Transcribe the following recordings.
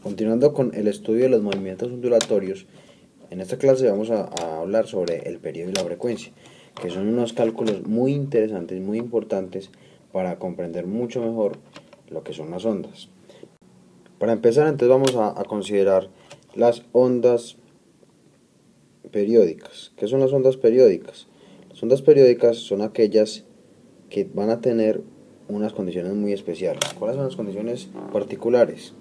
Continuando con el estudio de los movimientos ondulatorios, en esta clase vamos a hablar sobre el periodo y la frecuencia, que son unos cálculos muy interesantes, muy importantes para comprender mucho mejor lo que son las ondas. Para empezar, entonces vamos a considerar las ondas periódicas. ¿Qué son las ondas periódicas? Las ondas periódicas son aquellas que van a tener unas condiciones muy especiales. ¿Cuáles son las condiciones particulares?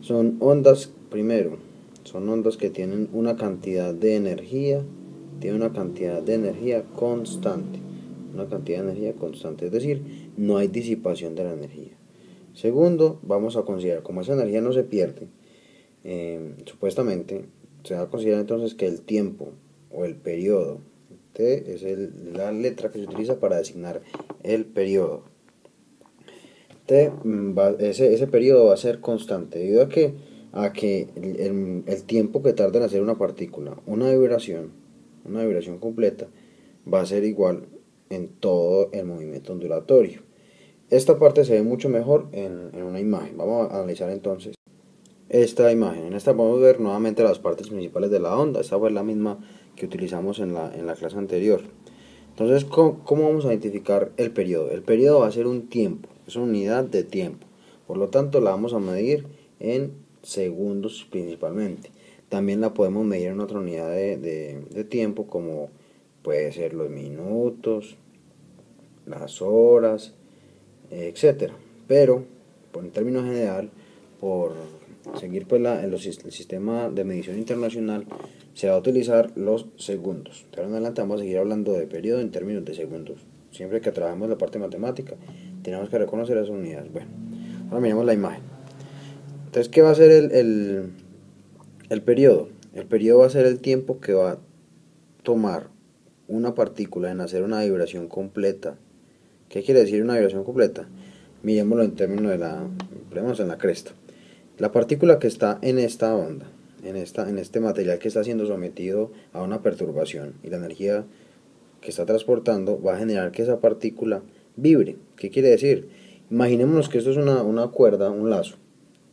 Son ondas, primero, son ondas que tienen una cantidad de energía, constante, es decir, no hay disipación de la energía. Segundo, vamos a considerar, como esa energía no se pierde, supuestamente, se va a considerar entonces que el tiempo o el periodo, T es la letra que se utiliza para designar el periodo. Ese periodo va a ser constante debido a que el tiempo que tarda en hacer una partícula, una vibración completa, va a ser igual en todo el movimiento ondulatorio. Esta parte se ve mucho mejor en una imagen. Vamos a analizar entonces esta imagen. En esta podemos ver nuevamente las partes principales de la onda. Esta fue la misma que utilizamos en la clase anterior. Entonces, ¿cómo vamos a identificar el periodo? El periodo va a ser un tiempo, es una unidad de tiempo. Por lo tanto, la vamos a medir en segundos principalmente. También la podemos medir en otra unidad de tiempo, como puede ser los minutos, las horas, etcétera. Pero, en términos general, por seguir pues el sistema de medición internacional, se va a utilizar los segundos. De ahora en adelante vamos a seguir hablando de periodo en términos de segundos. Siempre que trabajemos la parte matemática, tenemos que reconocer esas unidades. Bueno, ahora miremos la imagen. Entonces, ¿qué va a ser el periodo? El periodo va a ser el tiempo que va a tomar una partícula en hacer una vibración completa. ¿Qué quiere decir una vibración completa? Miremoslo en términos ponemos en la cresta. La partícula que está en esta onda, en este material que está siendo sometido a una perturbación y la energía que está transportando va a generar que esa partícula vibre. ¿Qué quiere decir? Imaginémonos que esto es una cuerda, un lazo.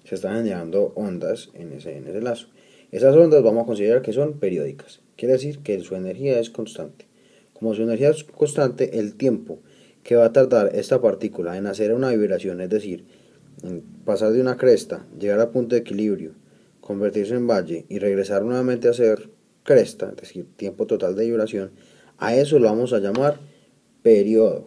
Se están generando ondas en ese lazo. Esas ondas vamos a considerar que son periódicas. Quiere decir que su energía es constante. Como su energía es constante, el tiempo que va a tardar esta partícula en hacer una vibración, es decir, en pasar de una cresta, llegar a punto de equilibrio, convertirse en valle y regresar nuevamente a ser cresta, es decir, tiempo total de vibración, a eso lo vamos a llamar periodo,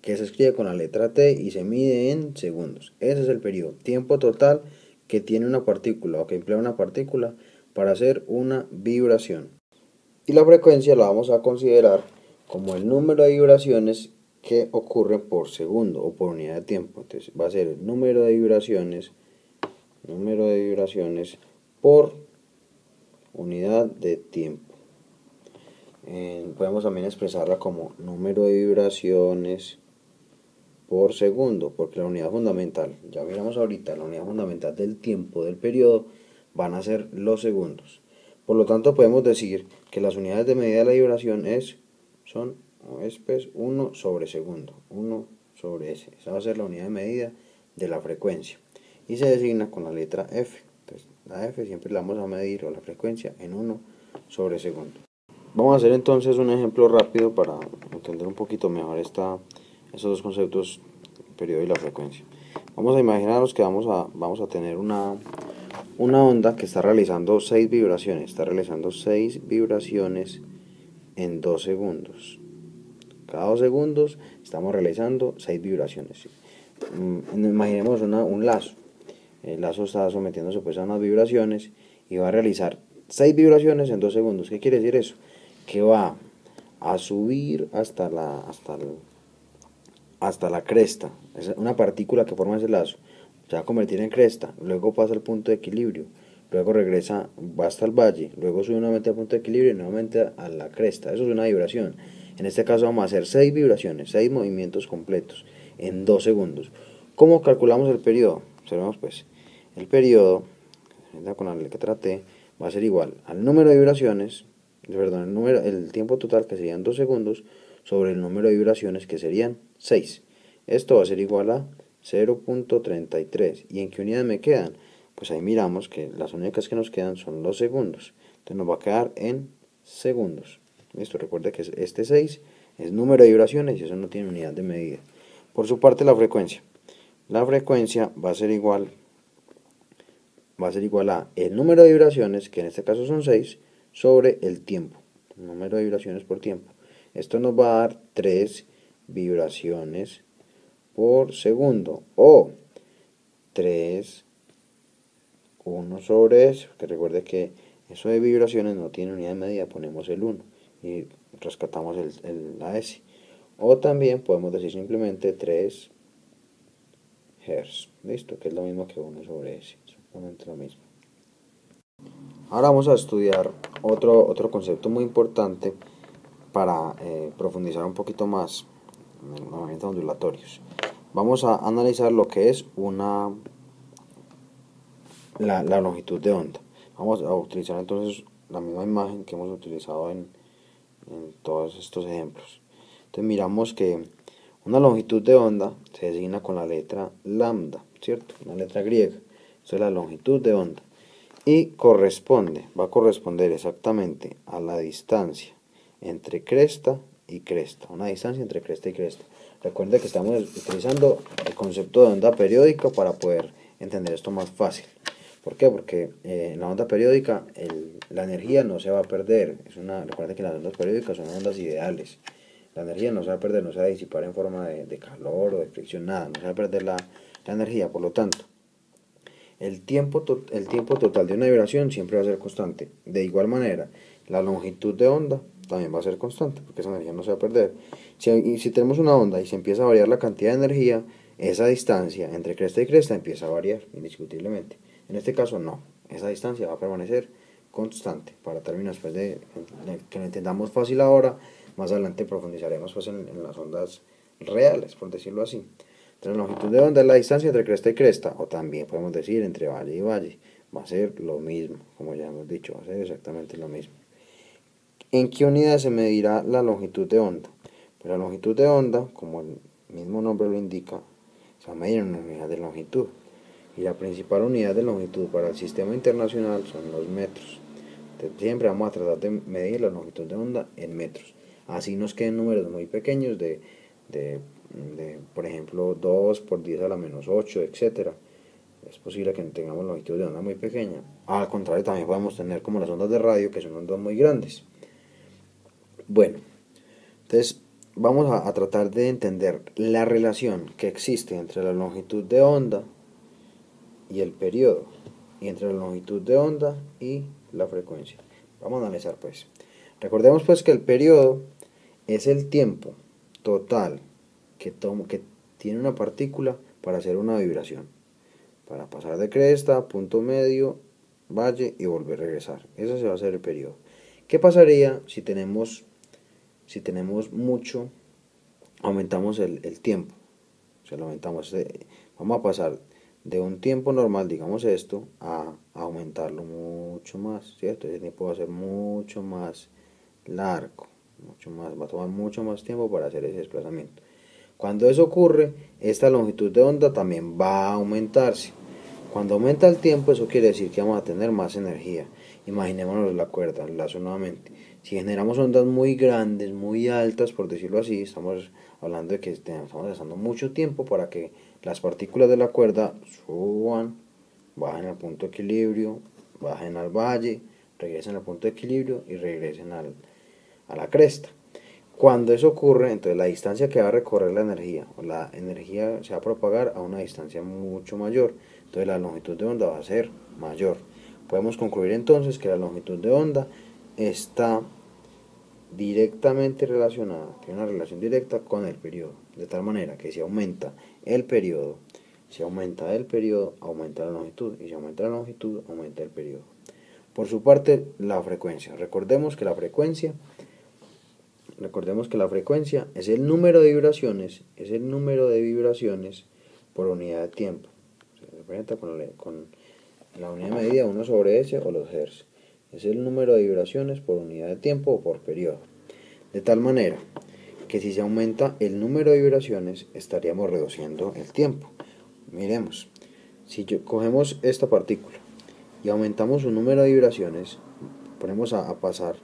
que se escribe con la letra T y se mide en segundos. Ese es el periodo, tiempo total que tiene una partícula o que emplea una partícula para hacer una vibración. Y la frecuencia la vamos a considerar como el número de vibraciones que ocurren por segundo o por unidad de tiempo. Entonces va a ser el número de vibraciones por unidad de tiempo. Podemos también expresarla como número de vibraciones por segundo, porque la unidad fundamental, ya miramos ahorita, la unidad fundamental del tiempo del periodo van a ser los segundos. Por lo tanto, podemos decir que las unidades de medida de la vibración son 1 sobre segundo, 1 sobre s. Esa va a ser la unidad de medida de la frecuencia. Y se designa con la letra F. Entonces, la F siempre la vamos a medir, o la frecuencia, en 1 sobre segundo. Vamos a hacer entonces un ejemplo rápido para entender un poquito mejor esos dos conceptos, el periodo y la frecuencia. Vamos a imaginarnos que vamos a tener una onda que está realizando 6 vibraciones. Está realizando 6 vibraciones en 2 segundos. Cada 2 segundos estamos realizando 6 vibraciones. Imaginemos un lazo. El lazo está sometiéndose pues a unas vibraciones y va a realizar 6 vibraciones en 2 segundos. ¿Qué quiere decir eso? Que va a subir hasta la cresta. Es una partícula que forma ese lazo. Se va a convertir en cresta, luego pasa al punto de equilibrio, luego regresa, va hasta el valle, luego sube nuevamente al punto de equilibrio y nuevamente a la cresta. Eso es una vibración. En este caso vamos a hacer 6 vibraciones, 6 movimientos completos en 2 segundos. ¿Cómo calculamos el periodo? Observemos pues, el periodo con la letra T va a ser igual al número de vibraciones, el tiempo total, que serían 2 segundos, sobre el número de vibraciones, que serían 6. Esto va a ser igual a 0.33. ¿Y en qué unidades me quedan? pues ahí miramos que las únicas que nos quedan son los segundos. Entonces nos va a quedar en segundos. Listo, recuerde que este 6 es número de vibraciones y eso no tiene unidad de medida. Por su parte, la frecuencia. La frecuencia va a ser igual a el número de vibraciones, que en este caso son 6, sobre el tiempo. El número de vibraciones por tiempo. Esto nos va a dar 3 vibraciones por segundo, o 3, 1 sobre eso, que recuerde que eso de vibraciones no tiene unidad de medida, ponemos el 1 y rescatamos la S. O también podemos decir simplemente 3 Hz, listo, que es lo mismo que 1 sobre S, exactamente lo mismo. Ahora vamos a estudiar otro concepto muy importante para profundizar un poquito más en los movimientos ondulatorios. Vamos a analizar lo que es la longitud de onda. Vamos a utilizar entonces la misma imagen que hemos utilizado en todos estos ejemplos. Entonces miramos que una longitud de onda se designa con la letra lambda, ¿cierto? Una letra griega. Esa es la longitud de onda. Y va a corresponder exactamente a la distancia entre cresta y cresta. Una distancia entre cresta y cresta. Recuerden que estamos utilizando el concepto de onda periódica para poder entender esto más fácil. ¿Por qué? Porque en la onda periódica la energía no se va a perder. Recuerden que las ondas periódicas son ondas ideales. La energía no se va a perder, no se va a disipar en forma de calor o de fricción, nada. No se va a perder la energía. Por lo tanto, el tiempo total de una vibración siempre va a ser constante. De igual manera, la longitud de onda también va a ser constante, porque esa energía no se va a perder. Si tenemos una onda y se empieza a variar la cantidad de energía, esa distancia entre cresta y cresta empieza a variar indiscutiblemente. En este caso no, esa distancia va a permanecer constante. Para términos pues, de que lo entendamos fácil ahora, más adelante profundizaremos pues, en las ondas reales, por decirlo así. Entonces, la longitud de onda es la distancia entre cresta y cresta, o también podemos decir entre valle y valle. Va a ser lo mismo, como ya hemos dicho, va a ser exactamente lo mismo. ¿En qué unidad se medirá la longitud de onda? Pues la longitud de onda, como el mismo nombre lo indica, se va a medir en una unidad de longitud. Y la principal unidad de longitud para el sistema internacional son los metros. Entonces, siempre vamos a tratar de medir la longitud de onda en metros. Así nos queden números muy pequeños de por ejemplo, 2 por 10 a la menos 8, etc. Es posible que tengamos longitud de onda muy pequeña. Al contrario, también podemos tener como las ondas de radio, que son ondas muy grandes. Bueno, entonces vamos a tratar de entender la relación que existe entre la longitud de onda y el periodo, y entre la longitud de onda y la frecuencia. Vamos a analizar pues. Recordemos pues que el periodo es el tiempo total que tiene una partícula para hacer una vibración, para pasar de cresta, punto medio, valle y volver a regresar. Ese se va a hacer el periodo. ¿Qué pasaría si tenemos mucho, aumentamos el tiempo? O sea, lo aumentamos, vamos a pasar de un tiempo normal, digamos esto, a aumentarlo mucho más, ¿cierto? Ese tiempo va a ser mucho más largo, va a tomar mucho más tiempo para hacer ese desplazamiento. Cuando eso ocurre, esta longitud de onda también va a aumentarse. Cuando aumenta el tiempo, eso quiere decir que vamos a tener más energía. Imaginémonos la cuerda, el lazo nuevamente. Si generamos ondas muy grandes, muy altas, por decirlo así, estamos hablando de que estamos gastando mucho tiempo para que las partículas de la cuerda suban, bajen al punto de equilibrio, bajen al valle, regresen al punto de equilibrio y regresen a la cresta. Cuando eso ocurre, entonces la distancia que va a recorrer la energía se va a propagar a una distancia mucho mayor. Entonces la longitud de onda va a ser mayor. Podemos concluir entonces que la longitud de onda está directamente relacionada, tiene una relación directa con el periodo. De tal manera que si aumenta el periodo, aumenta la longitud. Y si aumenta la longitud, aumenta el periodo. Por su parte, la frecuencia. Recordemos que la frecuencia es el número de vibraciones, por unidad de tiempo. Se representa con la unidad de medida 1 sobre S o los Hz. Es el número de vibraciones por unidad de tiempo o por periodo. De tal manera que si se aumenta el número de vibraciones, estaríamos reduciendo el tiempo. Miremos, Si cogemos esta partícula y aumentamos su número de vibraciones, ponemos a pasar,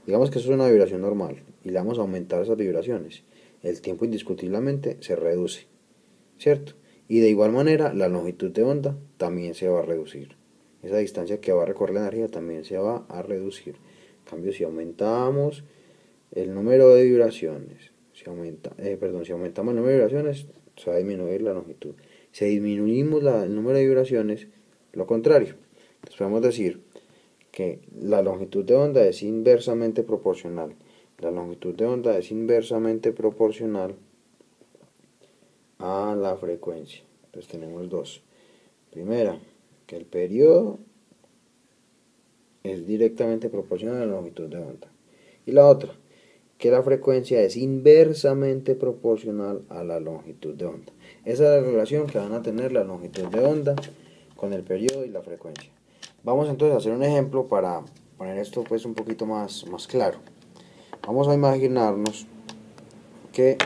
digamos que eso es una vibración normal, y le vamos a aumentar esas vibraciones, el tiempo indiscutiblemente se reduce, ¿cierto? Y de igual manera la longitud de onda también se va a reducir. Esa distancia que va a recorrer la energía también se va a reducir. En cambio, si aumentamos el número de vibraciones, si aumentamos el número de vibraciones, se va a disminuir la longitud. Si disminuimos el número de vibraciones, lo contrario. Entonces podemos decir que la longitud de onda es inversamente proporcional. La longitud de onda es inversamente proporcional a la frecuencia. Entonces tenemos dos. Primera, que el periodo es directamente proporcional a la longitud de onda. Y la otra, que la frecuencia es inversamente proporcional a la longitud de onda. Esa es la relación que van a tener la longitud de onda con el periodo y la frecuencia. Vamos entonces a hacer un ejemplo para poner esto pues un poquito más claro. Vamos a imaginarnos que